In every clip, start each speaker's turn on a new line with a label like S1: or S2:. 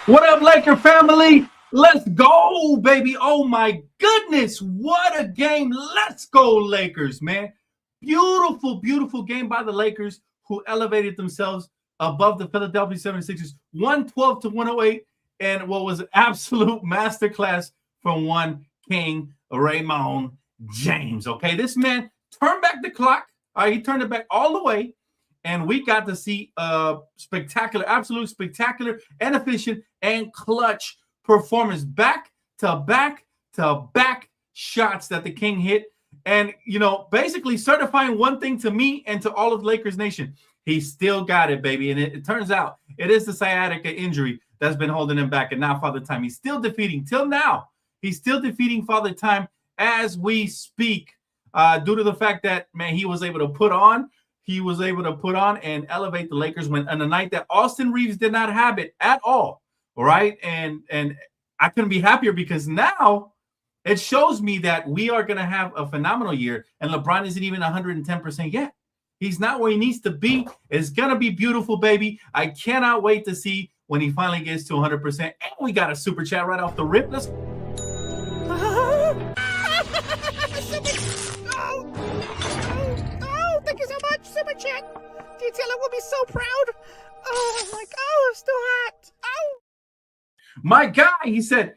S1: What up, Laker family? Let's go, baby. Oh my goodness. What a game. Let's go, Lakers, man. Beautiful, beautiful game by the Lakers, who elevated themselves above the Philadelphia 76ers, 112 to 108, and what was an absolute masterclass from one King Raymond James. Okay, this man turned back the clock. He turned it back all the way, and we got to see a spectacular, absolute spectacular and efficient and clutch performance, back to back to back shots that the King hit. And, basically certifying one thing to me and to all of Lakers Nation. He still got it, baby. And it turns out it is the sciatica injury that's been holding him back. And now Father Time, he's still defeating, till now, he's still defeating Father Time as we speak, due to the fact that, man, he was able to put on and elevate the Lakers when on a night that Austin Reeves did not have it at all. All right. And I couldn't be happier, because now it shows me that we are going to have a phenomenal year, and LeBron isn't even 110% yet. He's not where he needs to be. It's going to be beautiful, baby. I cannot wait to see when he finally gets to 100%. And we got a super chat right off the rip. Let's
S2: Thank you so much, Super Chat. Detailer will be so proud. Oh, I'm still hot. Oh.
S1: My guy, he said,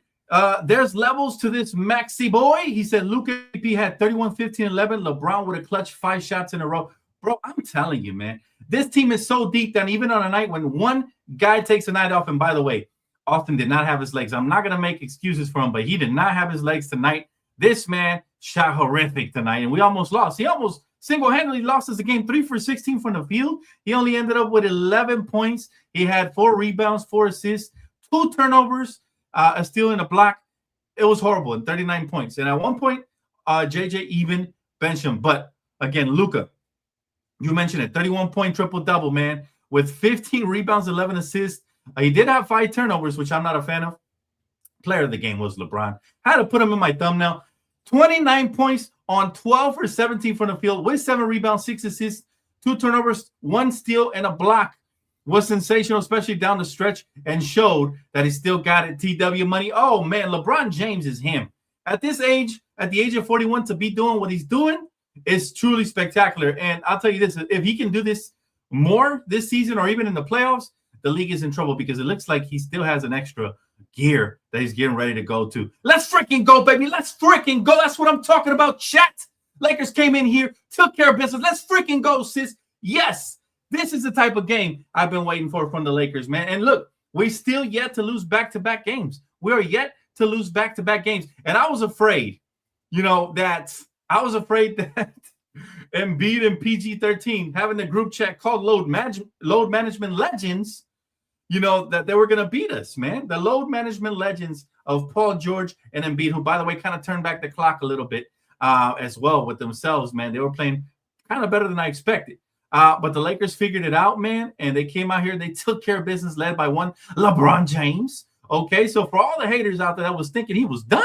S1: there's levels to this Maxi boy. He said Luka had 31, 15, 11. LeBron would have clutched 5 shots in a row. Bro, I'm telling you, man, this team is so deep that even on a night when one guy takes a night off, and by the way, Austin did not have his legs. I'm not going to make excuses for him, but he did not have his legs tonight. This man shot horrific tonight, and we almost lost. He almost single-handedly lost us the game, 3 for 16 from the field. He only ended up with 11 points. He had 4 rebounds, 4 assists, 2 turnovers, a steal and a block. It was horrible, and 39 points. And at one point, JJ even benched him. But again, Luka, you mentioned it, 31-point triple-double, man, with 15 rebounds, 11 assists. He did have 5 turnovers, which I'm not a fan of. Player of the game was LeBron. I had to put him in my thumbnail. 29 points on 12 for 17 from the field with 7 rebounds, 6 assists, 2 turnovers, 1 steal, and a block. Was sensational, especially down the stretch, and showed that he still got it. TW money. Oh, man, LeBron James is him. At this age, at the age of 41, to be doing what he's doing is truly spectacular. And I'll tell you this, if he can do this more this season or even in the playoffs, the league is in trouble, because it looks like he still has an extra gear that he's getting ready to go to. Let's freaking go, baby. Let's freaking go. That's what I'm talking about, chat. Lakers came in here, took care of business. Let's freaking go, sis. Yes. This is the type of game I've been waiting for from the Lakers, man. And look, we still yet to lose back-to-back games. We are yet to lose back-to-back games. And I was afraid, that Embiid and PG-13 having the group chat called Load Management Legends, that they were going to beat us, man. The load management legends of Paul George and Embiid, who, by the way, kind of turned back the clock a little bit as well with themselves, man. They were playing kind of better than I expected. But the Lakers figured it out, man, and they came out here and they took care of business, led by one LeBron James. Okay, so for all the haters out there that was thinking he was done,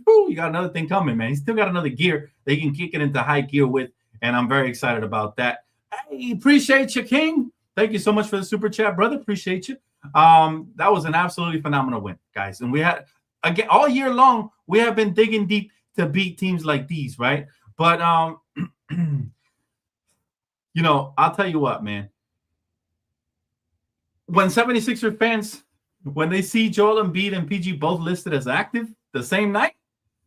S1: you got another thing coming, man. He's still got another gear they can kick it into high gear with, and I'm very excited about that. Hey, appreciate you, King. Thank you so much for the super chat, brother. Appreciate you. That was an absolutely phenomenal win, guys. And we had, again, all year long, we have been digging deep to beat teams like these, right? But I'll tell you what, man. When 76er fans, when they see Joel Embiid and PG both listed as active the same night,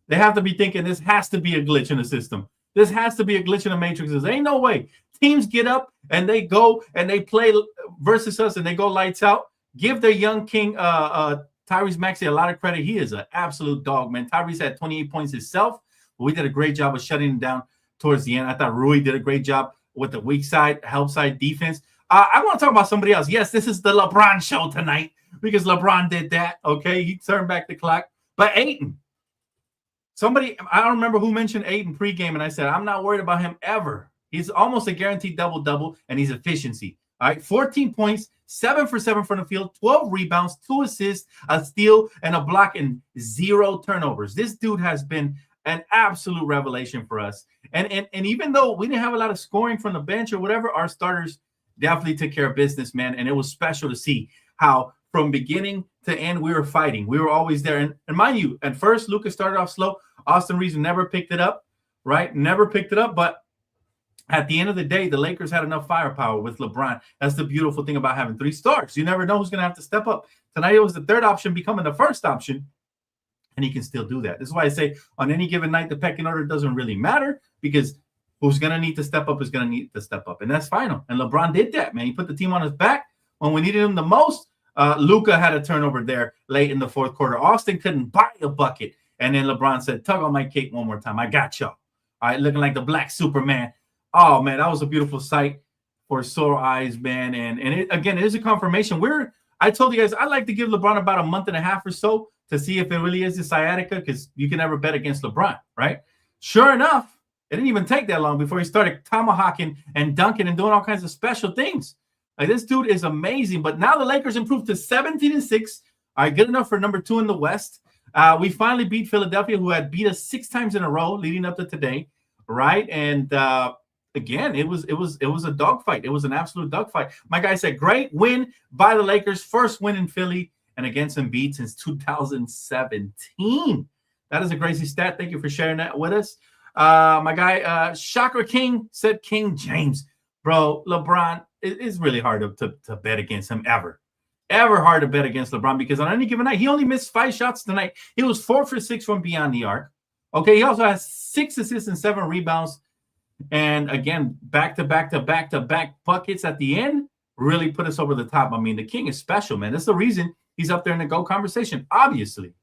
S1: they have to be thinking this has to be a glitch in the system. This has to be a glitch in the matrix. There ain't no way. Teams get up and they go and they play versus us and they go lights out. Give their young king, Tyrese Maxey, a lot of credit. He is an absolute dog, man. Tyrese had 28 points himself, but we did a great job of shutting him down towards the end. I thought Rui did a great job with the weak side, help side defense. I want to talk about somebody else. Yes, this is the LeBron show tonight because LeBron did that. Okay, he turned back the clock. But Ayton, I don't remember who mentioned Ayton pregame, and I said, I'm not worried about him ever. He's almost a guaranteed double-double, and he's efficiency. All right, 14 points, 7 for 7 from the field, 12 rebounds, 2 assists, a steal, and a block, and 0 turnovers. This dude has been an absolute revelation for us. And even though we didn't have a lot of scoring from the bench or whatever, our starters definitely took care of business, man. And it was special to see how from beginning to end, we were fighting. We were always there. And mind you, at first, Luka started off slow. Austin Reeves never picked it up, right? Never picked it up. But at the end of the day, the Lakers had enough firepower with LeBron. That's the beautiful thing about having 3 stars. You never know who's going to have to step up. Tonight, it was the third option becoming the first option, and he can still do that. This is why I say on any given night, the pecking order doesn't really matter, because who's going to need to step up is going to need to step up, and that's final. And LeBron did that, man. He put the team on his back when we needed him the most. Luka had a turnover there late in the fourth quarter. Austin couldn't buy a bucket, and then LeBron said, "Tug on my cape one more time. I got y'all." All right, looking like the Black Superman. Oh, man, that was a beautiful sight for sore eyes, man. And it is a confirmation. I told you guys, I like to give LeBron about a month and a half or so to see if it really is the sciatica, because you can never bet against LeBron, right? Sure enough, it didn't even take that long before he started tomahawking and dunking and doing all kinds of special things. Like, this dude is amazing. But now the Lakers improved to 17-6. All right, good enough for number 2 in the West. We finally beat Philadelphia, who had beat us 6 times in a row leading up to today, right? And again, it was a dogfight. It was an absolute dogfight. My guy said, great win by the Lakers. First win in Philly and against Embiid since 2017. That is a crazy stat. Thank you for sharing that with us. My guy, Shocker King, said King James. Bro, LeBron, it's really hard to bet against him ever. Ever hard to bet against LeBron, because on any given night, he only missed 5 shots tonight. He was 4 for 6 from beyond the arc. Okay, he also has 6 assists and 7 rebounds. And again, back-to-back buckets at the end really put us over the top. I mean, the King is special, man. That's the reason he's up there in the GOAT conversation, obviously.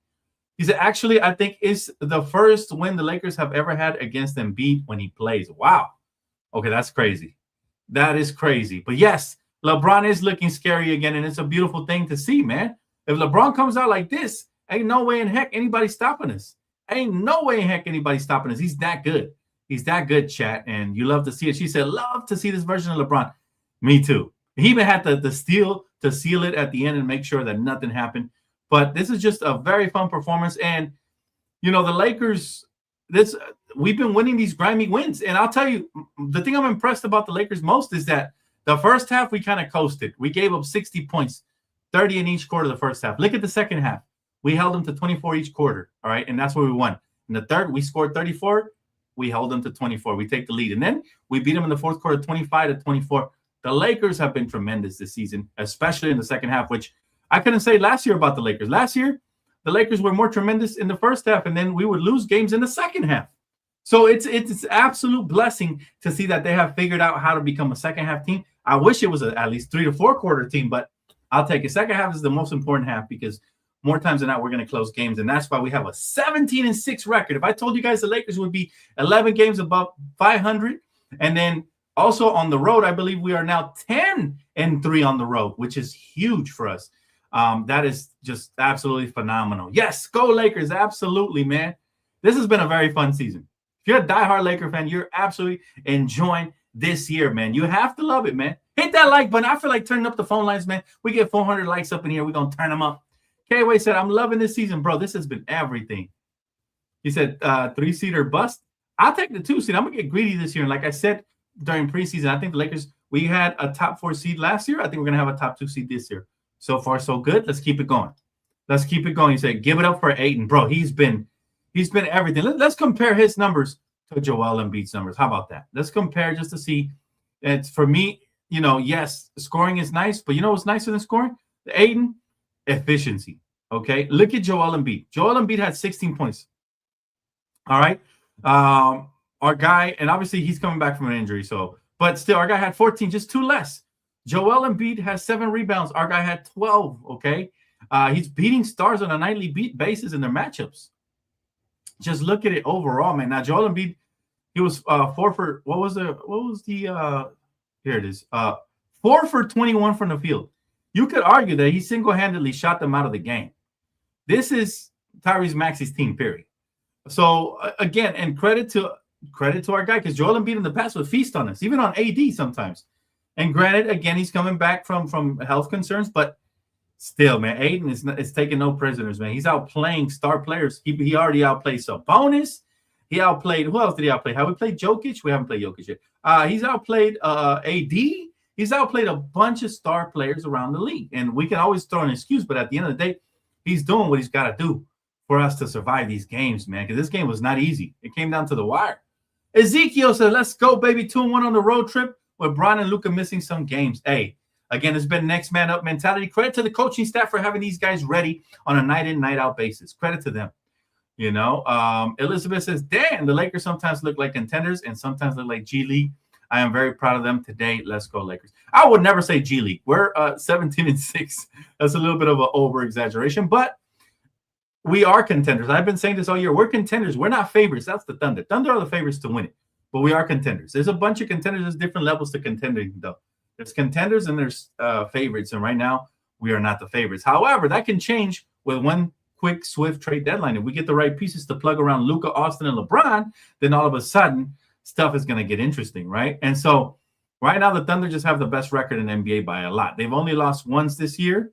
S1: He said, actually, I think it's the first win the Lakers have ever had against Embiid when he plays. Wow. Okay, that's crazy. That is crazy. But yes, LeBron is looking scary again, and it's a beautiful thing to see, man. If LeBron comes out like this, ain't no way in heck anybody stopping us. Ain't no way in heck anybody stopping us. He's that good. He's that good, chat, and you love to see it. She said, love to see this version of LeBron. Me too. He even had the steal to seal it at the end and make sure that nothing happened. But this is just a very fun performance. And, the Lakers, we've been winning these grimy wins. And I'll tell you, the thing I'm impressed about the Lakers most is that the first half, we kind of coasted. We gave up 60 points, 30 in each quarter of the first half. Look at the second half. We held them to 24 each quarter, all right? And that's where we won. In the third, we scored 34. We held them to 24. We take the lead. And then we beat them in the fourth quarter, 25-24. The Lakers have been tremendous this season, especially in the second half, which I couldn't say last year about the Lakers. Last year, the Lakers were more tremendous in the first half, and then we would lose games in the second half. So it's absolute blessing to see that they have figured out how to become a second half team. I wish it was at least 3 to 4 quarter team, but I'll take it. Second half is the most important half, because more times than not, we're going to close games, and that's why we have a 17-6 record. If I told you guys the Lakers would be 11 games above 500, and then also on the road, I believe we are now 10-3 on the road, which is huge for us. That is just absolutely phenomenal. Yes, go Lakers, absolutely, man. This has been a very fun season. If you're a diehard Laker fan, you're absolutely enjoying this year, man. You have to love it, man. Hit that like button. I feel like turning up the phone lines, man. We get 400 likes up in here. We're going to turn them up. K-Way said, I'm loving this season, bro. This has been everything. He said, 3-seater bust. I'll take the 2-seed. I'm going to get greedy this year. And like I said during preseason, I think the Lakers, we had a top 4 seed last year. I think we're going to have a top 2 seed this year. So far, so good. Let's keep it going. Let's keep it going. He said, give it up for Ayton. Bro, he's been everything. Let's compare his numbers to Joel Embiid's numbers. How about that? Let's compare just to see. It's for me, yes, scoring is nice, but you know what's nicer than scoring? The Ayton, efficiency. Okay, look at Joel Embiid. Joel Embiid had 16 points. All right, our guy, and obviously he's coming back from an injury, but still, our guy had 14, just 2 less. Joel Embiid has 7 rebounds. Our guy had 12. Okay, he's beating stars on a nightly basis in their matchups. Just look at it overall, man. Now Joel Embiid, he was 4 for here it is. 4 for 21 from the field. You could argue that he single-handedly shot them out of the game. This is Tyrese Maxey's team, period. So again, and credit to our guy, because Joel Embiid in the past would feast on us, even on AD sometimes. And granted, again, he's coming back from health concerns, but still, man, Ayton is taking no prisoners, man. He's outplaying star players. He already outplayed Sabonis. He outplayed, who else did he outplay? Have we played Jokic? We haven't played Jokic yet. He's outplayed AD. He's outplayed a bunch of star players around the league. And we can always throw an excuse, but at the end of the day, He's doing what he's got to do for us to survive these games, man, because this game was not easy. It came down to the wire. Ezekiel said, let's go, baby. 2-1 on the road trip with Bron and Luka missing some games. Hey, again, it's been next man up mentality. Credit to the coaching staff for having these guys ready on a night in, night out basis. Credit to them. You know, Elizabeth says, damn, the Lakers sometimes look like contenders and sometimes look like G League. I am very proud of them today. Let's go, Lakers. I would never say G League. We're 17-6. That's a little bit of an over-exaggeration, but we are contenders. I've been saying this all year. We're contenders. We're not favorites. That's the Thunder. Thunder are the favorites to win it, but we are contenders. There's a bunch of contenders. There's different levels to contending, though. There's contenders and there's favorites, and right now we are not the favorites. However, that can change with one quick, swift trade deadline. If we get the right pieces to plug around Luka, Austin, and LeBron, then all of a sudden stuff is going to get interesting, right? And so right now the Thunder just have the best record in NBA by a lot. They've only lost once this year,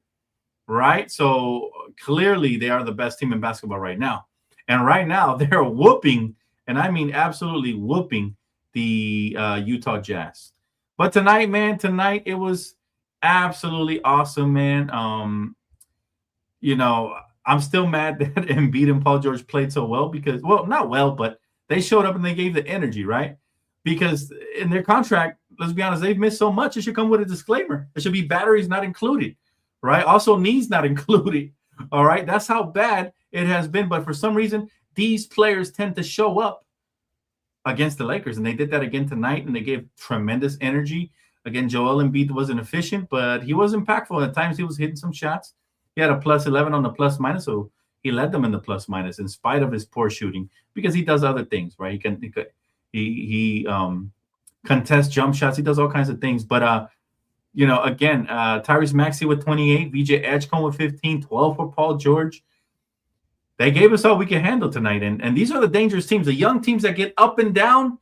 S1: right? So clearly they are the best team in basketball right now. And right now they're whooping, and I mean absolutely whooping, the Utah Jazz. But tonight, man, it was absolutely awesome, man. You know, I'm still mad that Embiid and Paul George played so well because, well, not well, but they showed up and they gave the energy, right? Because in their contract, let's be honest, they've missed so much, it should come with a disclaimer. It should be batteries not included, right? Also knees not included, all right? That's how bad it has been. But for some reason, these players tend to show up against the Lakers, and they did that again tonight, and they gave tremendous energy. Again, Joel Embiid wasn't efficient, but he was impactful. At times, he was hitting some shots. He had a plus 11 on the plus minus, so he led them in the plus minus in spite of his poor shooting because he does other things, right? He contests jump shots. He does all kinds of things. But, you know, again, Tyrese Maxey with 28, VJ Edgecombe with 15, 12 for Paul George. They gave us all we can handle tonight. And these are the dangerous teams, the young teams that get up and down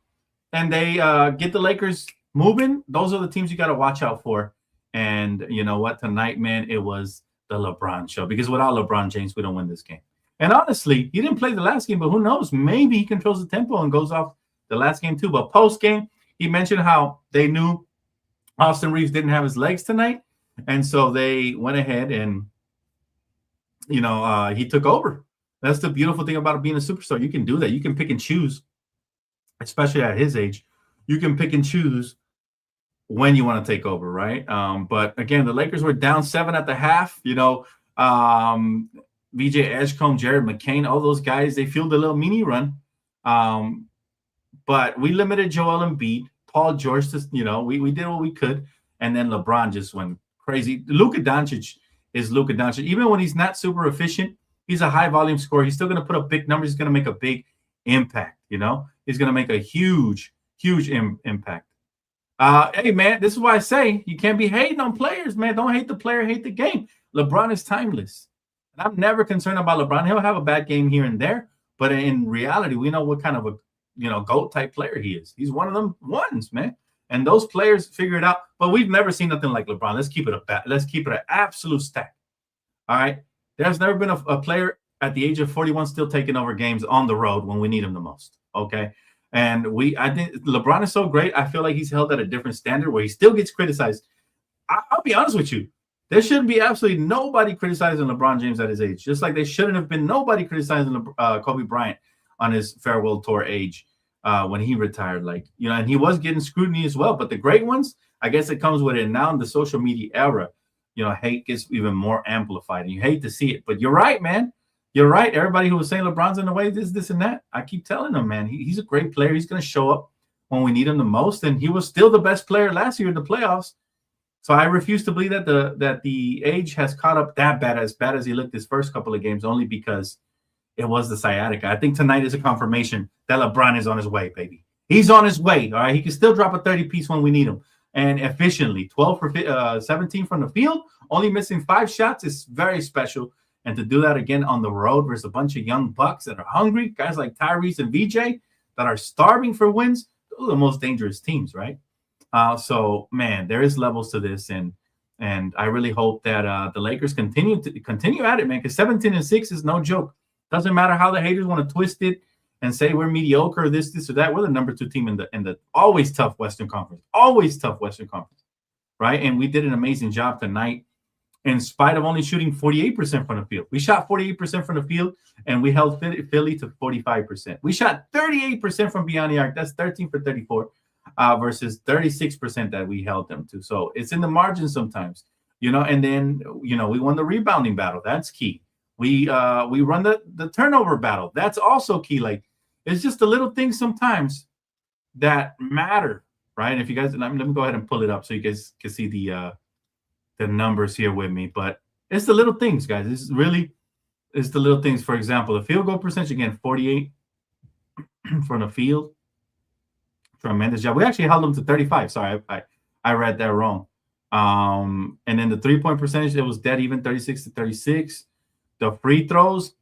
S1: and they get the Lakers moving. Those are the teams you got to watch out for. And you know what? Tonight, man, it was the LeBron show, because without LeBron James, we don't win this game. And honestly, he didn't play the last game, but who knows? Maybe he controls the tempo and goes off the last game too. But post-game, he mentioned how they knew Austin Reeves didn't have his legs tonight, and so they went ahead and, you know, he took over. That's the beautiful thing about being a superstar. You can do that. You can pick and choose, especially at his age. You can pick and choose when you want to take over, right? But again, the Lakers were down 7 at the half. You know, VJ Edgecombe, Jared McCain, all those guys, they fueled a little mini run. But we limited Joel Embiid, Paul George, to, you know, we did what we could. And then LeBron just went crazy. Luka Doncic is Luka Doncic. Even when he's not super efficient, he's a high volume scorer. He's still going to put up big numbers. He's going to make a big impact, you know? He's going to make a huge impact. Hey, man, this is why I say you can't be hating on players, man. Don't hate the player, hate the game. LeBron is timeless. And I'm never concerned about LeBron. He'll have a bad game here and there, but in reality, we know what kind of a, you know, GOAT type player he is. He's one of them ones, man. And those players figure it out. But we've never seen nothing like LeBron. Let's keep it an absolute stack. All right. There's never been a player at the age of 41 still taking over games on the road when we need him the most. Okay. And I think LeBron is so great. I feel like he's held at a different standard where he still gets criticized. I'll be honest with you. There shouldn't be absolutely nobody criticizing LeBron James at his age, just like there shouldn't have been nobody criticizing Kobe Bryant on his farewell tour age when he retired. Like, you know, and he was getting scrutiny as well. But the great ones, I guess it comes with it. Now in the social media era, you know, hate gets even more amplified. And you hate to see it. But you're right, man. You're right. Everybody who was saying LeBron's in the way, this, and that, I keep telling them, man, he's a great player. He's going to show up when we need him the most. And he was still the best player last year in the playoffs. So I refuse to believe that the age has caught up that bad as he looked his first couple of games, only because it was the sciatica. I think tonight is a confirmation that LeBron is on his way, baby. He's on his way. All right. He can still drop a 30-piece when we need him. And efficiently, 12 for 17 from the field, only missing 5 shots is very special. And to do that again on the road versus a bunch of young bucks that are hungry, guys like Tyrese and VJ that are starving for wins, those are the most dangerous teams, right? So, man, there is levels to this, and I really hope that the Lakers continue at it, man, because 17-6 is no joke. Doesn't matter how the haters want to twist it and say we're mediocre, or this or that. We're the number 2 team in the always tough Western Conference, right? And we did an amazing job tonight. in spite of only shooting 48% from the field. We shot 48% from the field, and we held Philly to 45%. We shot 38% from beyond the arc. That's 13 for 34 versus 36% that we held them to. So it's in the margin sometimes, and then, we won the rebounding battle. That's key. We run the turnover battle. That's also key. Like, it's just the little things sometimes that matter, right? If you guys, let me go ahead and pull it up so you guys can see the numbers here with me. But it's the little things, guys. It's the little things. For example, the field goal percentage, again, 48 from the field. Tremendous job. We actually held them to 35. Sorry, I read that wrong. And then the 3-point percentage, it was dead even, 36 to 36. The free throws,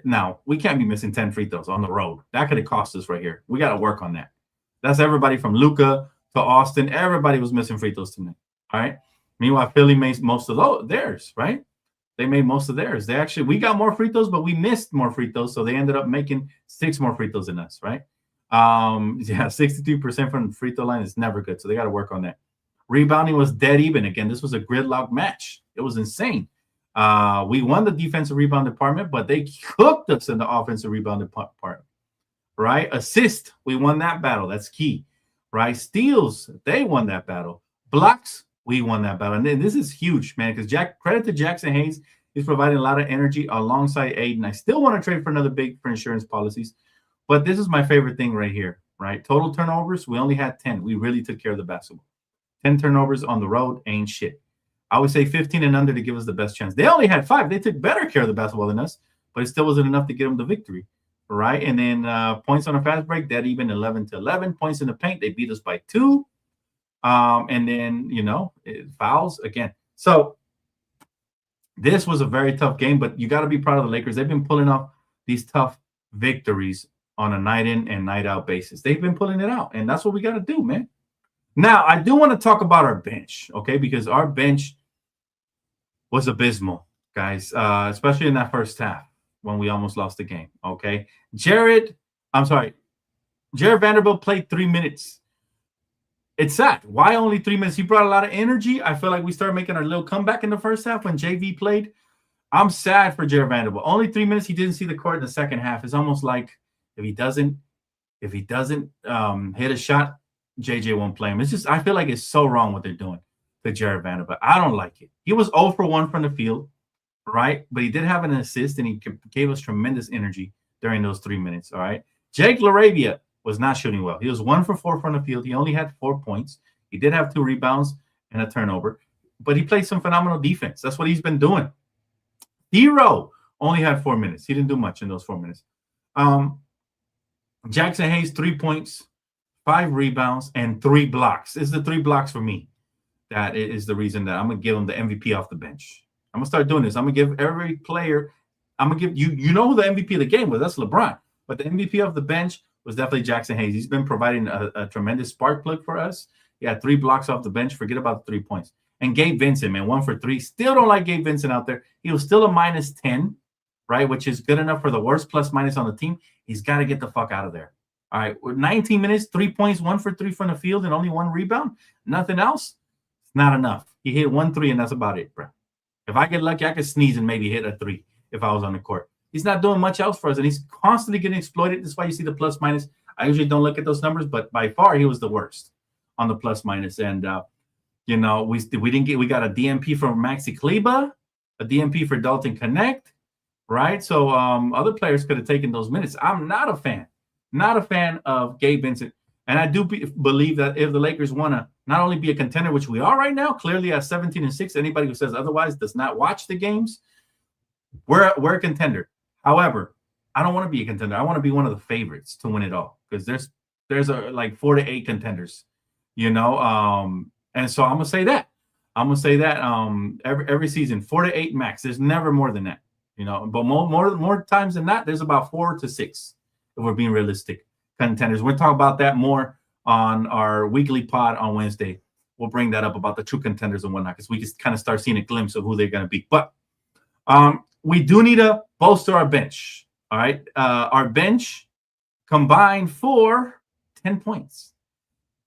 S1: now we can't be missing 10 free throws on the road. That could have cost us right here. We got to work on that. That's everybody from Luka to Austin. Everybody was missing free throws tonight. All right. Meanwhile, Philly made most of theirs, right? They made most of theirs. We got more free throws, but we missed more free throws. So they ended up making 6 more free throws than us, right? 63% from the free throw line is never good. So they got to work on that. Rebounding was dead even. Again, this was a gridlock match. It was insane. We won the defensive rebound department, but they cooked us in the offensive rebound department, right? Assist, we won that battle. That's key, right? Steals, they won that battle. Blocks, we won that battle. And then this is huge, man, because credit to Jackson Hayes. He's providing a lot of energy alongside Aiden. I still want to trade for another big for insurance policies, but this is my favorite thing right here, right? Total turnovers, we only had 10. We really took care of the basketball. 10 turnovers on the road ain't shit. I would say 15 and under to give us the best chance. They only had 5. They took better care of the basketball than us, but it still wasn't enough to get them the victory, right? And then points on a fast break, that even 11 to 11. Points in the paint, they beat us by 2. And then, fouls again. So this was a very tough game, but you got to be proud of the Lakers. They've been pulling off these tough victories on a night in and night out basis. They've been pulling it out, and that's what we got to do, man. Now, I do want to talk about our bench, okay, because our bench was abysmal, guys, especially in that first half when we almost lost the game, okay? Jared Vanderbilt played 3 minutes. It's sad. Why only 3 minutes? He brought a lot of energy. I feel like we started making our little comeback in the first half when JV played. I'm sad for Jared Vanderbilt. Only 3 minutes. He didn't see the court in the second half. It's almost like if he doesn't hit a shot, JJ won't play him. It's just, I feel like it's so wrong what they're doing to Jared Vanderbilt. I don't like it. He was 0 for 1 from the field, right? But he did have an assist, and he gave us tremendous energy during those 3 minutes, all right? Jake LaRavia was not shooting well. He was 1 for 4 from the field. He only had 4 points. He did have 2 rebounds and a turnover, but he played some phenomenal defense. That's what he's been doing. Hero only had 4 minutes. He didn't do much in those 4 minutes. Jackson Hayes, 3 points, 5 rebounds, and 3 blocks. It's the 3 blocks for me. That is the reason that I'm going to give him the MVP off the bench. I'm going to start doing this. I'm going to give every player, I'm going to give you know who the MVP of the game was. That's LeBron. But the MVP of the bench was definitely Jackson Hayes. He's been providing a tremendous spark plug for us. He had 3 blocks off the bench. Forget about the 3 points. And Gabe Vincent, man, 1 for 3. Still don't like Gabe Vincent out there. He was still a -10, right, which is good enough for the worst plus-minus on the team. He's got to get the fuck out of there. All right, 19 minutes, 3 points, 1 for 3 from the field, and only 1 rebound. Nothing else. It's not enough. He hit 1 3, and that's about it, bro. If I get lucky, I could sneeze and maybe hit a 3 if I was on the court. He's not doing much else for us, and he's constantly getting exploited. That's why you see the plus-minus. I usually don't look at those numbers, but by far he was the worst on the plus-minus. And we got a DMP from Maxi Kleba, a DMP for Dalton Connect, right? So other players could have taken those minutes. I'm not a fan. Not a fan of Gabe Vincent. And I do believe that if the Lakers want to not only be a contender, which we are right now, clearly at 17-6, anybody who says otherwise does not watch the games. We're a contender. However, I don't want to be a contender. I want to be one of the favorites to win it all, because there's like 4 to 8 contenders, and so I'm gonna say that. Every season, 4 to 8 max. There's never more than that, But more times than that, there's about 4 to 6. If we're being realistic, contenders. We'll talk about that more on our weekly pod on Wednesday. We'll bring that up about the true contenders and whatnot, because we can kind of start seeing a glimpse of who they're going to be. But we do need to bolster our bench. All right. Our bench combined for 10 points.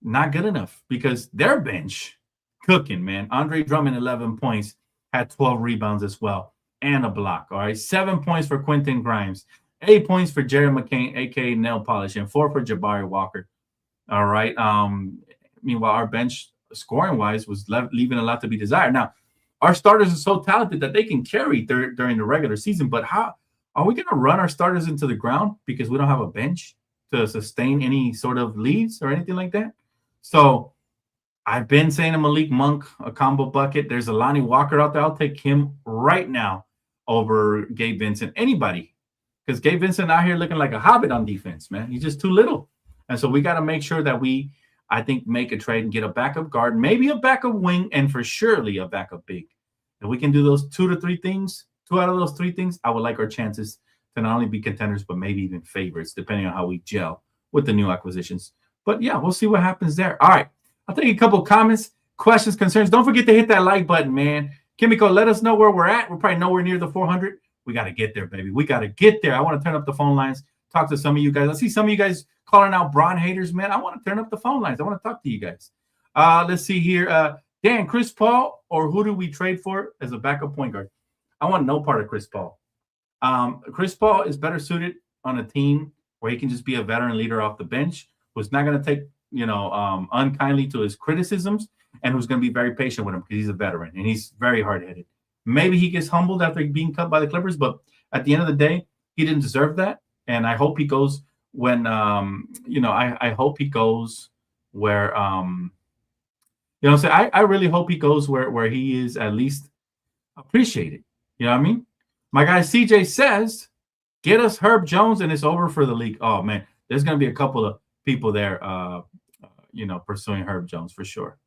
S1: Not good enough, because their bench cooking, man. Andre Drummond, 11 points. had 12 rebounds as well and a block. All right, 7 points for Quentin Grimes, 8 points for Jerry McCain, aka Nail Polish, and 4 for Jabari Walker. All right. Meanwhile, our bench scoring wise was leaving a lot to be desired. Now, our starters are so talented that they can carry during the regular season. But how are we going to run our starters into the ground because we don't have a bench to sustain any sort of leads or anything like that? So I've been saying to Malik Monk, a combo bucket. There's a Lonnie Walker out there. I'll take him right now over Gabe Vincent. Anybody. Because Gabe Vincent out here looking like a hobbit on defense, man. He's just too little. And so we got to make sure that we, I think, make a trade and get a backup guard, maybe a backup wing, and for surely a backup big. If we can do those 2 to 3 things, 2 out of those 3 things, I would like our chances to not only be contenders, but maybe even favorites, depending on how we gel with the new acquisitions. But yeah, we'll see what happens there. All right. I'll take a couple comments, questions, concerns. Don't forget to hit that like button, man. Kimiko, let us know where we're at. We're probably nowhere near the 400. We got to get there, baby. We got to get there. I want to turn up the phone lines, talk to some of you guys. I see some of you guys calling out Bron haters, man. I want to turn up the phone lines. I want to talk to you guys. Let's see here. Dan, Chris Paul, or who do we trade for as a backup point guard? I want no part of Chris Paul. Chris Paul is better suited on a team where he can just be a veteran leader off the bench, who's not going to take, unkindly to his criticisms, and who's going to be very patient with him because he's a veteran and he's very hard-headed. Maybe he gets humbled after being cut by the Clippers, but at the end of the day, he didn't deserve that. And I hope he goes when, I hope he goes where, I really hope he goes where he is at least appreciated. You know what I mean? My guy CJ says, get us Herb Jones and it's over for the league. Oh, man, there's going to be a couple of people there, pursuing Herb Jones for sure.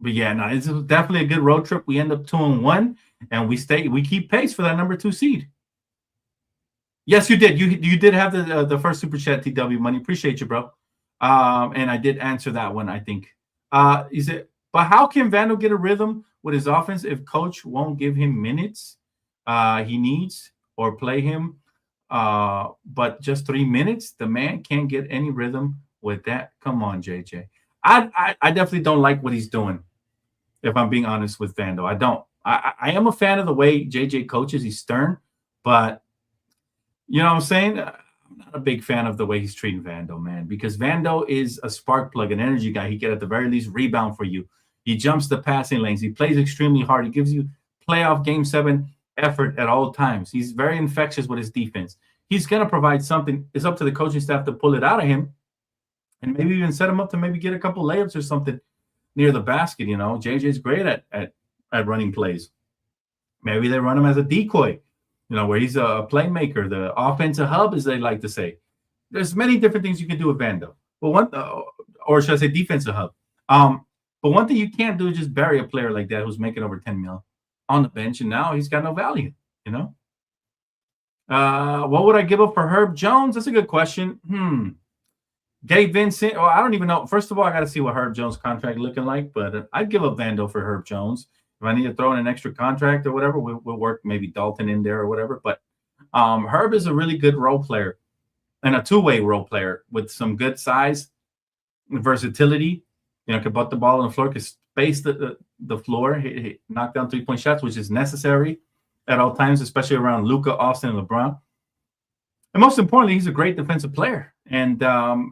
S1: But yeah, no, it's definitely a good road trip. We end up 2-1, and we keep pace for that number 2 seed. Yes, you did. You did have the first super chat, TW Money. Appreciate you, bro. And I did answer that one, I think. He said, but how can Vandal get a rhythm with his offense if coach won't give him minutes he needs or play him but just 3 minutes? The man can't get any rhythm with that. Come on, JJ. I definitely don't like what he's doing, if I'm being honest with Vandal. I don't. I am a fan of the way JJ coaches. He's stern, but you know what I'm saying? I'm not a big fan of the way he's treating Vandal, man, because Vandal is a spark plug, an energy guy. He can at the very least rebound for you. He jumps the passing lanes. He plays extremely hard. He gives you playoff Game 7 effort at all times. He's very infectious with his defense. He's going to provide something. It's up to the coaching staff to pull it out of him and maybe even set him up to maybe get a couple layups or something near the basket. JJ's great at running plays. Maybe they run him as a decoy, where he's a playmaker, the offensive hub, as they like to say. There's many different things you can do with Vandal. But or should I say defensive hub. But one thing you can't do is just bury a player like that who's making over 10 mil on the bench, and now he's got no value, What would I give up for Herb Jones? That's a good question. Gabe Vincent, I don't even know. First of all, I got to see what Herb Jones' contract looking like, but I'd give up Vandal for Herb Jones. If I need to throw in an extra contract or whatever, we'll work maybe Dalton in there or whatever. But Herb is a really good role player and a two-way role player with some good size and versatility. Can put the ball on the floor, can space the floor, knock down three-point shots, which is necessary at all times, especially around Luka, Austin, and LeBron. And most importantly, he's a great defensive player. And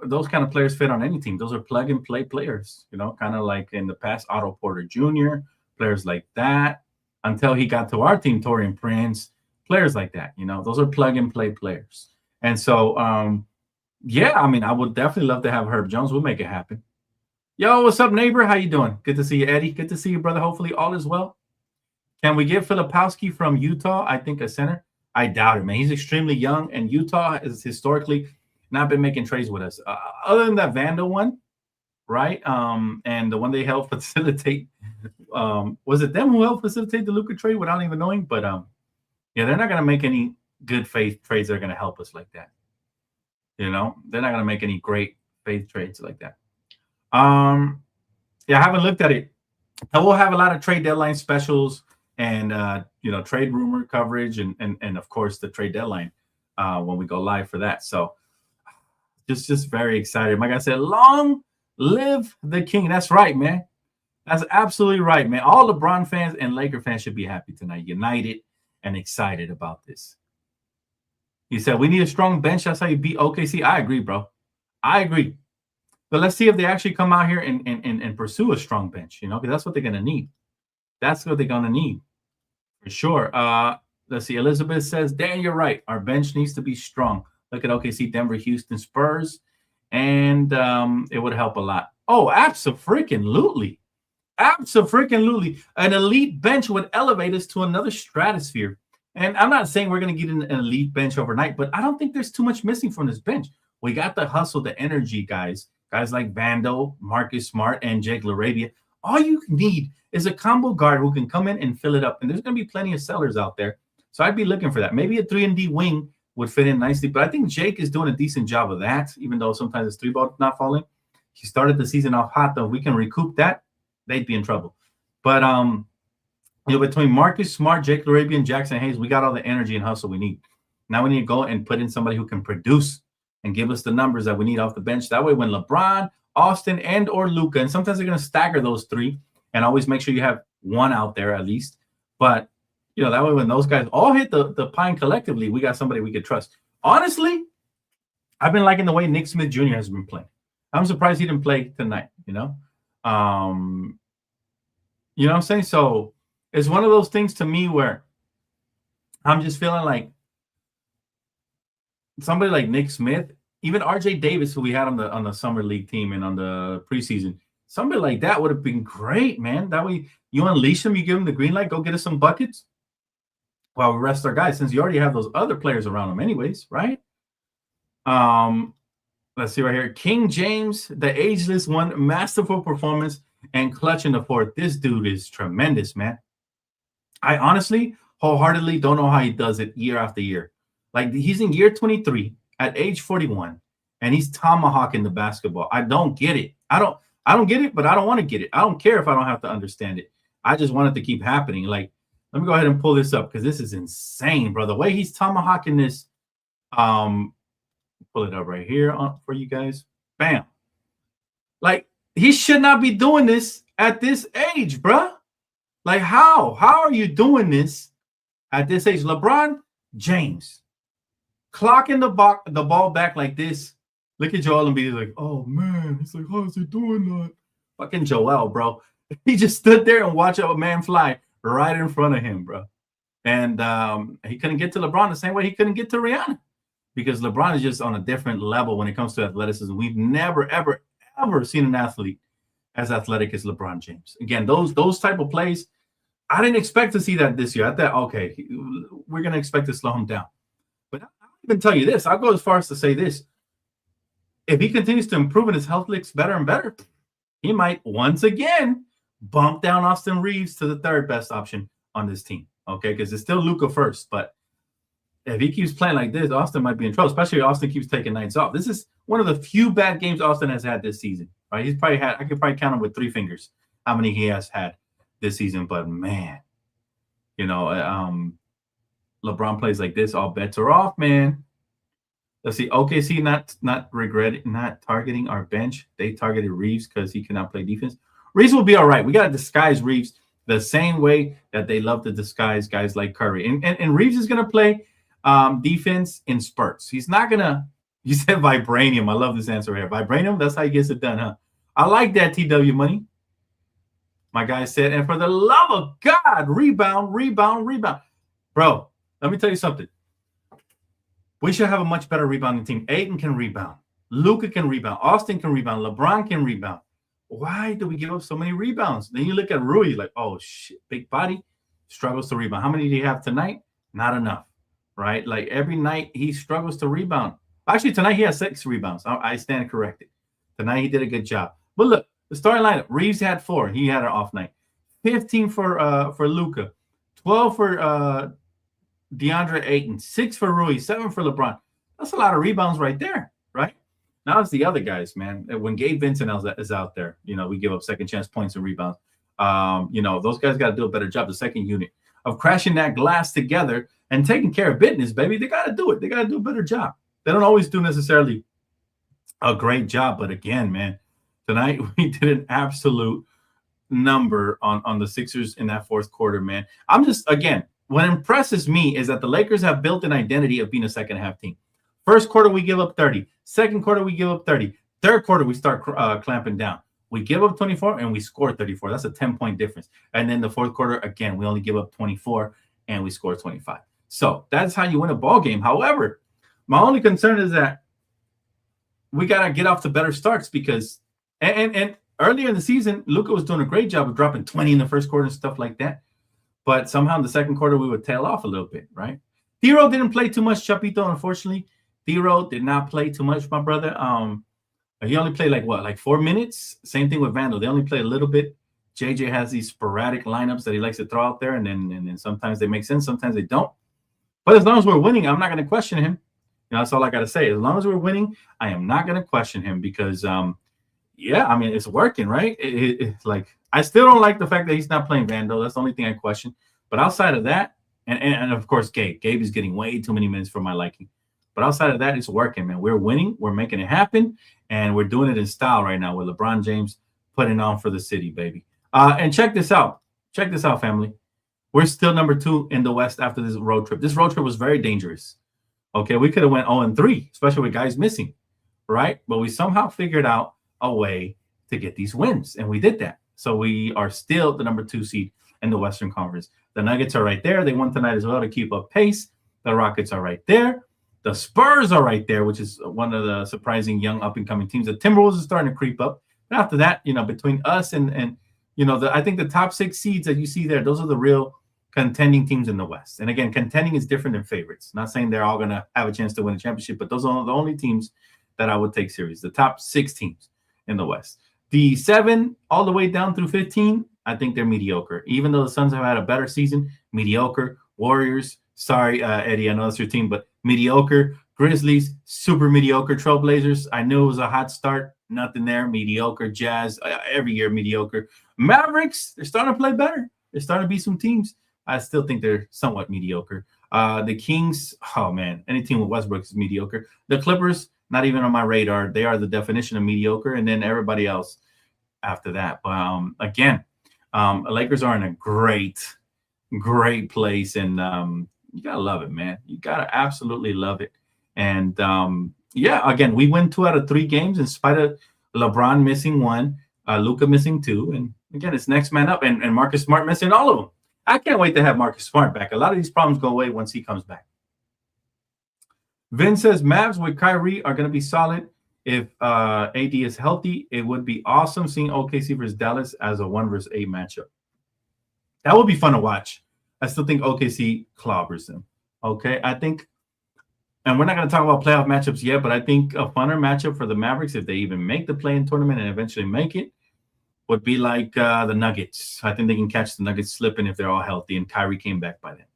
S1: those kind of players fit on any team. Those are plug-and-play players, kind of like in the past, Otto Porter Jr., players like that, until he got to our team, Taurean Prince, players like that. Those are plug-and-play players. And so, I would definitely love to have Herb Jones. We'll make it happen. Yo, what's up, neighbor? How you doing? Good to see you, Eddie. Good to see you, brother. Hopefully all is well. Can we get Filipowski from Utah? I think a center. I doubt it, man. He's extremely young, and Utah has historically not been making trades with us. Other than that Vandal one, right? And the one they helped facilitate. Was it them who helped facilitate the Luka trade without even knowing? But they're not going to make any good faith trades that are going to help us like that. They're not going to make any great faith trades like that. I haven't looked at it. I will have a lot of trade deadline specials and trade rumor coverage and of course the trade deadline when we go live for that. So just very excited. Like I said, long live the king. That's right, man. That's absolutely right, man. All LeBron fans and Laker fans should be happy tonight, united and excited about this. He said, we need a strong bench. That's how you beat OKC. I agree, bro. I agree. But let's see if they actually come out here and pursue a strong bench, because that's what they're going to need. That's what they're going to need for sure. Let's see. Elizabeth says, Dan, you're right. Our bench needs to be strong. Look at OKC, Denver, Houston, Spurs, and it would help a lot. Oh, absolutely. Absolutely. An elite bench would elevate us to another stratosphere. And I'm not saying we're going to get an elite bench overnight, but I don't think there's too much missing from this bench. We got the hustle, the energy, guys like Vando, Marcus Smart, and Jake LaRavia. All you need is a combo guard who can come in and fill it up. And there's going to be plenty of sellers out there. So I'd be looking for that. Maybe a 3-and-D wing would fit in nicely. But I think Jake is doing a decent job of that, even though sometimes his 3-ball not falling. He started the season off hot, though. If we can recoup that, they'd be in trouble. But between Marcus Smart, Jake LaRavia, and Jackson Hayes, we got all the energy and hustle we need. Now we need to go and put in somebody who can produce and give us the numbers that we need off the bench. That way, when LeBron, Austin, and or Luka, and sometimes they're going to stagger those three, and always make sure you have one out there at least. But that way, when those guys all hit the pine collectively, we got somebody we could trust. Honestly, I've been liking the way Nick Smith Jr. has been playing. I'm surprised he didn't play tonight. You know what I'm saying? So it's one of those things to me where I'm just feeling like somebody like Nick Smith, even RJ Davis, who we had on the summer league team and on the preseason, somebody like that would have been great, man. That way you unleash them, you give them the green light, go get us some buckets while we rest our guys, since you already have those other players around them anyways, right? Let's see right here. King James, the ageless one, masterful performance and clutch in the fourth. This dude is tremendous, man. I honestly, wholeheartedly don't know how he does it year after year. Like, he's in year 23 at age 41, and he's tomahawking the basketball. I don't get it. I don't get it, but I don't want to get it. I don't care if I don't have to understand it. I just want it to keep happening. Like, let me go ahead and pull this up because this is insane, bro. The way he's tomahawking this, pull it up right here for you guys. Bam. Like, he should not be doing this at this age, bro. Like, how? How are you doing this at this age? LeBron James clocking the ball back like this. Look at Joel Embiid. He's like, oh, man. He's like, how is he doing that? Fucking Joel, bro. He just stood there and watched a man fly right in front of him, bro. And he couldn't get to LeBron the same way he couldn't get to Rihanna, because LeBron is just on a different level when it comes to athleticism. We've never, ever, ever seen an athlete as athletic as LeBron James. Again, those type of plays, I didn't expect to see that this year. I thought, okay, we're going to expect to slow him down. But I'll even tell you this. I'll go as far as to say this. If he continues to improve and his health looks better and better, he might once again bump down Austin Reeves to the third best option on this team, okay? Because it's still Luka first. But if he keeps playing like this, Austin might be in trouble, especially if Austin keeps taking nights off. This is one of the few bad games Austin has had this season, right? I could probably count him with 3 fingers how many he has had this season. But, man, LeBron plays like this, all bets are off, man. Let's see. OKC not targeting our bench. They targeted Reeves because he cannot play defense. Reeves will be all right. We got to disguise Reeves the same way that they love to disguise guys like Curry. And Reeves is going to play defense in spurts. He's not going to – you said vibranium. I love this answer here. Vibranium, that's how he gets it done, huh? I like that, TW Money. My guy said, and for the love of God, rebound. Bro, let me tell you something. We should have a much better rebounding team. Ayton can rebound. Luka can rebound. Austin can rebound. LeBron can rebound. Why do we give up so many rebounds? Then you look at Rui, like, oh, shit, big body, struggles to rebound. How many did he have tonight? Not enough, right? Like, every night he struggles to rebound. Actually, tonight he has 6 rebounds. I stand corrected. Tonight he did a good job. But look, the starting lineup, Reeves had 4. He had an off night. 15 for Luka. 12 for DeAndre Ayton. 6 for Rui. 7 for LeBron. That's a lot of rebounds right there, right? Now it's the other guys, man. When Gabe Vincent is out there, we give up second chance points and rebounds. Those guys got to do a better job, the second unit, of crashing that glass together and taking care of business, baby. They got to do it. They got to do a better job. They don't always do necessarily a great job. But again, man, tonight we did an absolute number on the Sixers in that fourth quarter, man. I'm just, again, what impresses me is that the Lakers have built an identity of being a second half team. First quarter, we give up 30. Second quarter, we give up 30. Third quarter, we start clamping down. We give up 24 and we score 34. That's a 10-point difference. And then the fourth quarter, again, we only give up 24 and we score 25. So that's how you win a ball game. However, my only concern is that we got to get off to better starts because and earlier in the season, Luka was doing a great job of dropping 20 in the first quarter and stuff like that. But somehow in the second quarter, we would tail off a little bit, right? D-Row didn't play too much, Chapito, unfortunately. D-Row did not play too much, my brother. He only played like 4 minutes. Same thing with Vandal. They only play a little bit. JJ has these sporadic lineups that he likes to throw out there, and then sometimes they make sense, sometimes they don't. But as long as we're winning, I'm not going to question him. That's all I got to say. As long as we're winning, I am not going to question him because, it's working, right? It's like I still don't like the fact that he's not playing Vandal. That's the only thing I question. But outside of that, and of course, Gabe is getting way too many minutes for my liking. But outside of that, it's working, man. We're winning. We're making it happen. And we're doing it in style right now with LeBron James putting on for the city, baby. And check this out. Check this out, family. We're still number 2 in the West after this road trip. This road trip was very dangerous. Okay, we could have went 0-3, especially with guys missing, right? But we somehow figured out a way to get these wins, and we did that. So we are still the number 2 seed in the Western Conference. The Nuggets are right there. They won tonight as well to keep up pace. The Rockets are right there. The Spurs are right there, which is one of the surprising young up-and-coming teams. The Timberwolves are starting to creep up. But after that, between us and I think the top 6 seeds that you see there, those are the real contending teams in the West. And again, contending is different than favorites. Not saying they're all going to have a chance to win a championship, but those are the only teams that I would take serious. The top 6 teams in the West. The 7 all the way down through 15, I think they're mediocre. Even though the Suns have had a better season, mediocre. Warriors, sorry, Eddie, I know that's your team, but mediocre. Grizzlies, super mediocre. Trailblazers, I knew it was a hot start. Nothing there. Mediocre. Jazz, every year mediocre. Mavericks, they're starting to play better. They're starting to be some teams. I still think they're somewhat mediocre. The Kings, oh, man, any team with Westbrook is mediocre. The Clippers, not even on my radar. They are the definition of mediocre, and then everybody else after that. But again, Lakers are in a great place, and you got to love it, man. You got to absolutely love it. And, again, we win 2 out of 3 games in spite of LeBron missing 1, Luka missing 2. And, again, it's next man up, and Marcus Smart missing all of them. I can't wait to have Marcus Smart back. A lot of these problems go away once he comes back. Vin says, Mavs with Kyrie are going to be solid. If AD is healthy, it would be awesome seeing OKC versus Dallas as a 1 versus 8 matchup. That would be fun to watch. I still think OKC clobbers them. Okay, I think, and we're not going to talk about playoff matchups yet, but I think a funner matchup for the Mavericks, if they even make the play-in tournament and eventually make it, would be like the Nuggets. I think they can catch the Nuggets slipping if they're all healthy and Kyrie came back by then.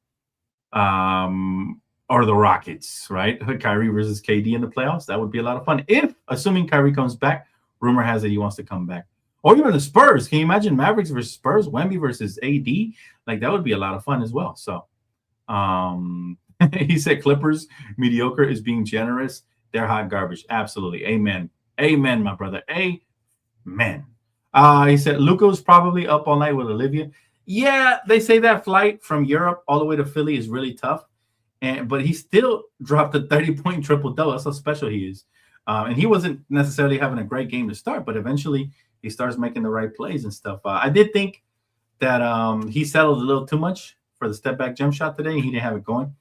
S1: Or the Rockets, right? Kyrie versus KD in the playoffs. That would be a lot of fun. Assuming Kyrie comes back, rumor has it he wants to come back. Or even the Spurs. Can you imagine Mavericks versus Spurs? Wemby versus AD? Like, that would be a lot of fun as well. So, he said Clippers, mediocre is being generous. They're hot garbage. Absolutely. Amen. Amen, my brother. Amen. He said Luka was probably up all night with Olivia. Yeah, they say that flight from Europe all the way to Philly is really tough. But he still dropped a 30-point triple-double. That's how special he is. And he wasn't necessarily having a great game to start, but eventually he starts making the right plays and stuff. I did think that he settled a little too much for the step-back jump shot today. He didn't have it going.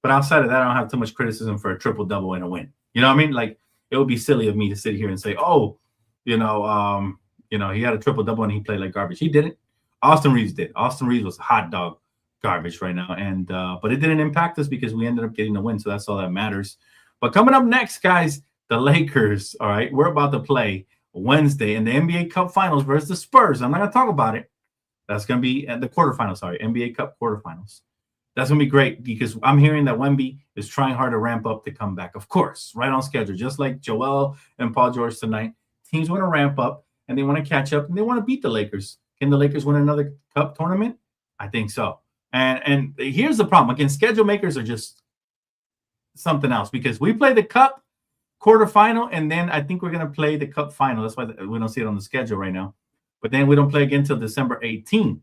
S1: But outside of that, I don't have too much criticism for a triple-double and a win. You know what I mean? Like, it would be silly of me to sit here and say, he had a triple-double and he played like garbage. He didn't. Austin Reeves did. Austin Reeves was hot dog garbage right now. And but it didn't impact us because we ended up getting the win. So that's all that matters. But coming up next, guys, the Lakers. All right, we're about to play Wednesday in the NBA Cup Finals versus the Spurs. I'm not going to talk about it. That's going to be at the quarterfinals. Sorry, NBA Cup quarterfinals. That's going to be great because I'm hearing that Wemby is trying hard to ramp up to come back. Of course, right on schedule, just like Joel and Paul George tonight. Teams want to ramp up and they want to catch up and they want to beat the Lakers. Can the Lakers win another cup tournament? I think so. And here's the problem. Again, schedule makers are just something else because we play the cup quarterfinal and then I think we're going to play the cup final. That's why we don't see it on the schedule right now. but then we don't play again until December 18th,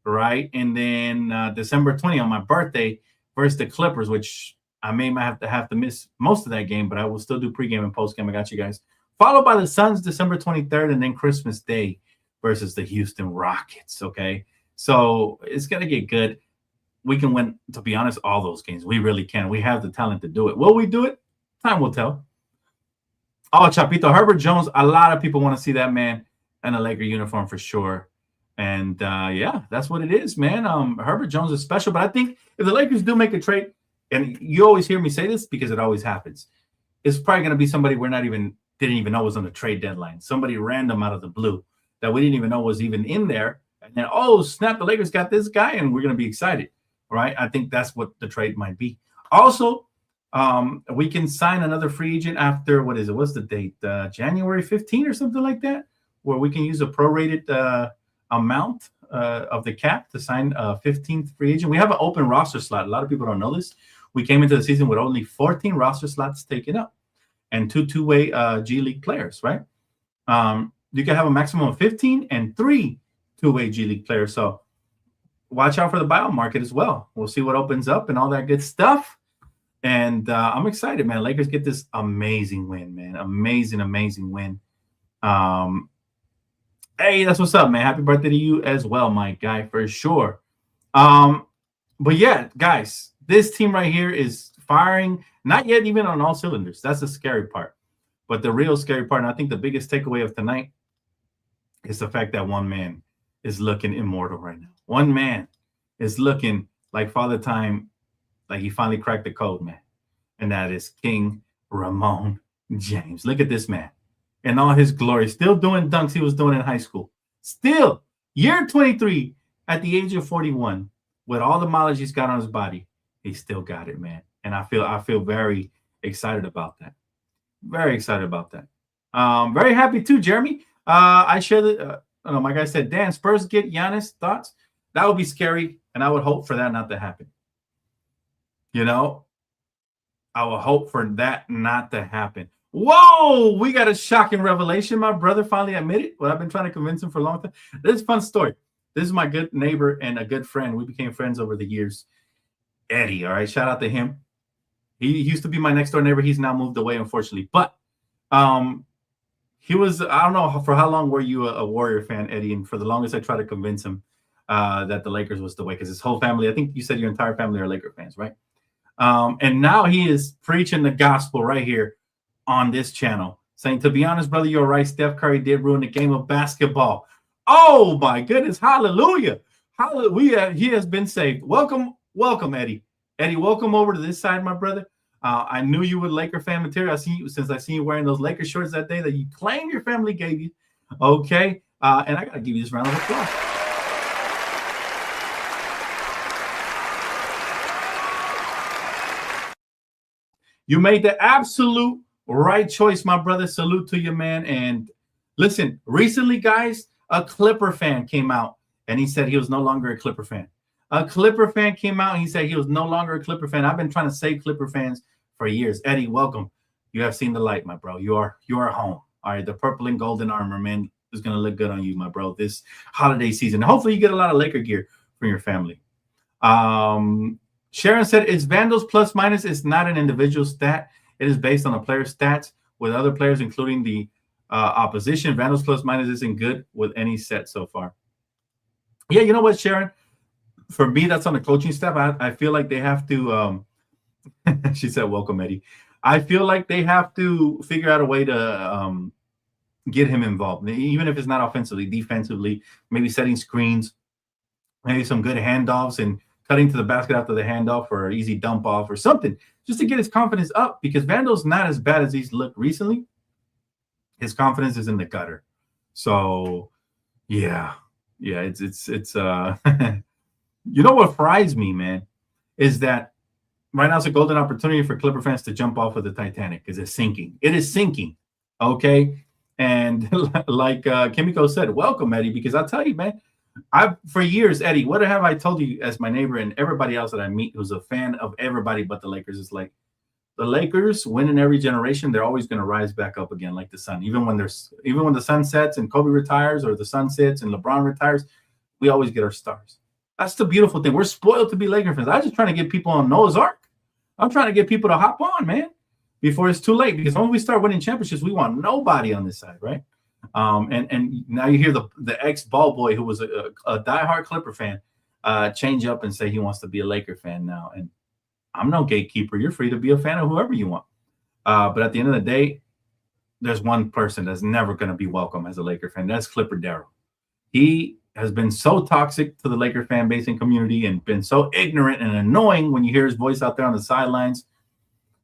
S1: right? And then December 20th on my birthday versus the Clippers, which I might have to miss most of that game, but I will still do pregame and postgame. I got you guys. Followed by the Suns December 23rd, and then Christmas Day versus the Houston Rockets. Okay, so it's gonna get good. We can win, to be honest, all those games. We really can. We have the talent to do it. Will we do it? Time will tell. Oh, Chapito, Herbert Jones. A lot of people want to see that man in a Laker uniform for sure. And yeah, that's what it is, man. Herbert Jones is special, but I think if the Lakers do make a trade, and you always hear me say this because it always happens, it's probably going to be somebody we're didn't even know was on the trade deadline. Somebody random out of the blue that we didn't even know was even in there. And then, oh, snap, the Lakers got this guy, and we're going to be excited, right? I think that's what the trade might be. Also, we can sign another free agent after, what is it? What's the date? January 15 or something like that, where we can use a prorated amount of the cap to sign a 15th free agent. We have an open roster slot. A lot of people don't know this. We came into the season with only 14 roster slots taken up and two-way G League players, right? You can have a maximum of 15 and 3 two-way G League players. So watch out for the buyout market as well. We'll see what opens up and all that good stuff. And I'm excited, man. Lakers get this amazing win, man. Amazing win. Hey, that's what's up, man. Happy birthday to you as well, my guy, for sure. But yeah, guys, this team right here is firing, not yet even on all cylinders. That's the scary part. But the real scary part, and I think the biggest takeaway of tonight, is the fact that one man is looking immortal right now. One man is looking like Father Time, like he finally cracked the code, man. And that is King Ramon James. Look at this man in all his glory, still doing dunks he was doing in high school. Still, year 23, at the age of 41, with all the mileage he's got on his body, he still got it, man. And I feel very excited about that. Very excited about that. Very happy too, Jeremy. I share the. My guy said, Dan, Spurs get Giannis. Thoughts? That would be scary, and I would hope for that not to happen. You know, I will hope for that not to happen. Whoa, we got a shocking revelation. My brother finally admitted what I've been trying to convince him for a long time. This is a fun story. This is my good neighbor and a good friend. We became friends over the years. Eddie, all right? Shout out to him. He used to be my next door neighbor. He's now moved away, unfortunately. But he was, I don't know, for how long were you a Warrior fan, Eddie? And for the longest, I tried to convince him that the Lakers was the way, because his whole family, I think you said your entire family are Laker fans, right? And now he is preaching the gospel right here on this channel, saying, to be honest, brother, you're right. Steph Curry did ruin the game of basketball. Oh, my goodness. Hallelujah. Hallelujah. He has been saved. Welcome, Eddie. Eddie, welcome over to this side, my brother. I knew you were Laker fan material. I see you since I seen you wearing those Laker shorts that day that you claimed your family gave you. Okay. And I got to give you this round of applause. You made the absolute right choice, my brother. Salute to you, man. And listen, recently, guys, a Clipper fan came out and he said he was no longer a Clipper fan. A Clipper fan came out and he said he was no longer a Clipper fan. I've been trying to save Clipper fans for years. Eddie, welcome. You have seen the light, my bro. You are home. All right, the purple and golden armor, man, is going to look good on you, my bro, this holiday season. Hopefully you get a lot of Laker gear from your family. Sharon said, it's Vandals plus minus. It's not an individual stat. It is based on a player's stats with other players, including the opposition. Vandals plus minus isn't good with any set so far. Yeah, you know what, Sharon? For me, that's on the coaching staff. I feel like they have to she said, welcome, Eddie. I feel like they have to figure out a way to get him involved, even if it's not offensively, defensively, maybe setting screens, maybe some good handoffs and cutting to the basket after the handoff or an easy dump off or something, just to get his confidence up, because Vandal's not as bad as he's looked recently. His confidence is in the gutter. So yeah, it's you know what fries me, man, is that right now it's a golden opportunity for Clipper fans to jump off of the Titanic because it's sinking. It is sinking. Okay. And like Kimiko said, welcome, Eddie, because I'll tell you, man, for years, Eddie, what have I told you as my neighbor and everybody else that I meet who's a fan of everybody but the Lakers, is like, the Lakers win in every generation. They're always going to rise back up again like the sun. Even when the sun sets and Kobe retires, or the sun sets and LeBron retires, we always get our stars. That's the beautiful thing. We're spoiled to be Laker fans. I'm just trying to get people on Noah's Ark. I'm trying to get people to hop on, man, before it's too late. Because when we start winning championships, we want nobody on this side, right? And now you hear the ex-ball boy who was a diehard Clipper fan change up and say he wants to be a Laker fan now. And I'm no gatekeeper. You're free to be a fan of whoever you want. But at the end of the day, there's one person that's never going to be welcome as a Laker fan. That's Clipper Darrell. He has been so toxic to the Laker fan base and community, and been so ignorant and annoying when you hear his voice out there on the sidelines,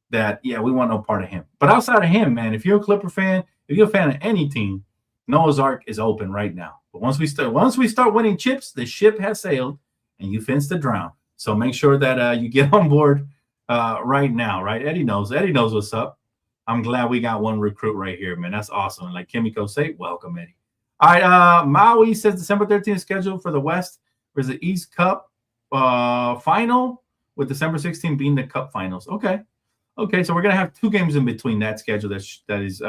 S1: that, yeah, we want no part of him. But outside of him, man, if you're a Clipper fan, if you're a fan of any team, Noah's Ark is open right now. But once we start winning chips, the ship has sailed and you fence to drown. So make sure that you get on board right now, right? Eddie knows what's up. I'm glad we got one recruit right here, man. That's awesome. And like Kimiko say, welcome, Eddie. All right, Maui says December 13th scheduled for the West for the East Cup final, with December 16th being the Cup finals. Okay, so we're gonna have 2 games in between that schedule. That is,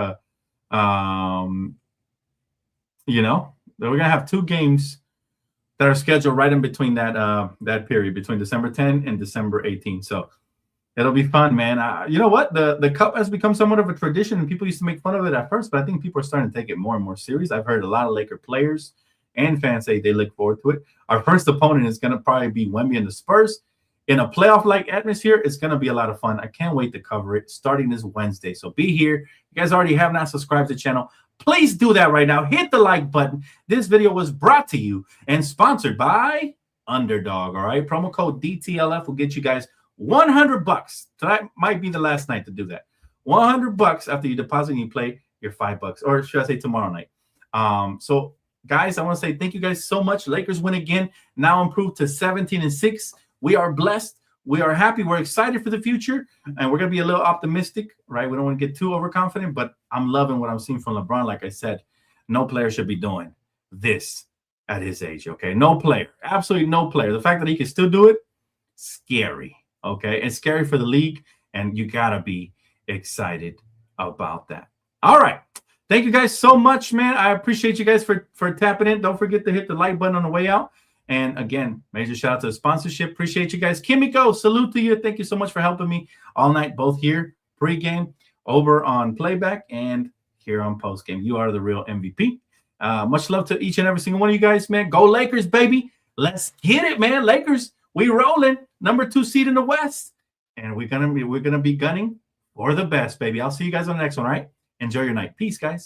S1: you know, we're gonna have 2 games that are scheduled right in between that period, between December 10 and December 18. So it'll be fun, man. You know what? The Cup has become somewhat of a tradition, and people used to make fun of it at first, but I think people are starting to take it more and more serious. I've heard a lot of Laker players and fans say they look forward to it. Our first opponent is going to probably be Wemby and the Spurs. In a playoff-like atmosphere, it's going to be a lot of fun. I can't wait to cover it starting this Wednesday. So be here. You guys already have not subscribed to the channel. Please do that right now. Hit the like button. This video was brought to you and sponsored by Underdog, all right? Promo code DTLF will get you guys $100. Tonight might be the last night to do that. $100 after you deposit and you play your $5, or should I say tomorrow night? So guys, I want to say thank you guys so much. Lakers win again, now improved to 17-6. We are blessed. We are happy. We're excited for the future, and we're gonna be a little optimistic, right? We don't want to get too overconfident, but I'm loving what I'm seeing from LeBron. Like I said, no player should be doing this at his age. Okay, no player, absolutely no player. The fact that he can still do it, scary. Okay, it's scary for the league, and you gotta be excited about that. All right, thank you guys so much, man. I appreciate you guys for tapping in. Don't forget to hit the like button on the way out. And again, major shout out to the sponsorship. Appreciate you guys. Kimiko, salute to you. Thank you so much for helping me all night, both here pregame, over on playback, and here on postgame. You are the real MVP. Much love to each and every single one of you guys, man. Go Lakers, baby. Let's get it, man. Lakers, we rolling. Number 2 seed in the West, and we're gonna be gunning for the best, baby. I'll see you guys on the next one. All right, enjoy your night. Peace, guys.